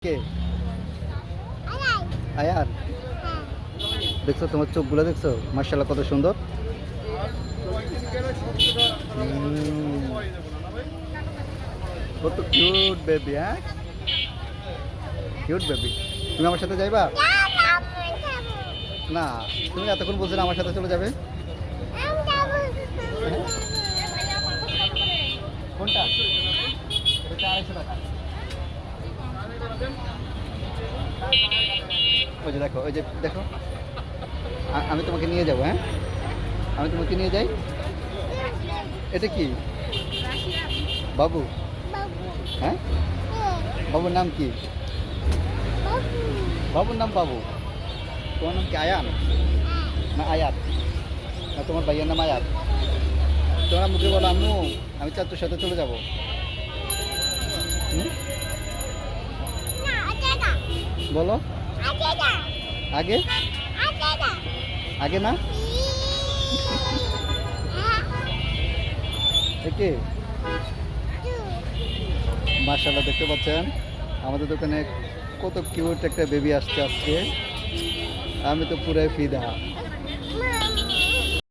কে আয়ান? দেখছো তোমার চোখগুলো দেখছো? মার্শাল্লাহ কত সুন্দর। কত কিউট বেবি। হ্যাঁ, কিউট বেবি। তুমি আমার সাথে যাইবা? না, তুমি এতক্ষণ বলছো না আমার সাথে চলে যাবে। হ্যাঁ? কোনটা? এটা 250 টাকা। ওই যে দেখো, ওই যে দেখো, আমি তোমাকে নিয়ে যাবো। হ্যাঁ, আমি তোমাকে নিয়ে যাই। এটা কি বাবু? হ্যাঁ, বাবুর নাম কি? বাবুর নাম বাবু। তোমার নাম কি আয়ান না আয়াত? না তোমার ভাইয়ের নাম আয়াত? তোমার মুখে বলো আম্মু আমি চাচুর সাথে চলে যাবো। হুম? বলো আগে, আগে না। একে মার্শাল্লাহ, দেখতে পাচ্ছেন আমাদের দোকানে কত কিউট একটা বেবি আসছে আজকে। আমি তো পুরাই ফিদা।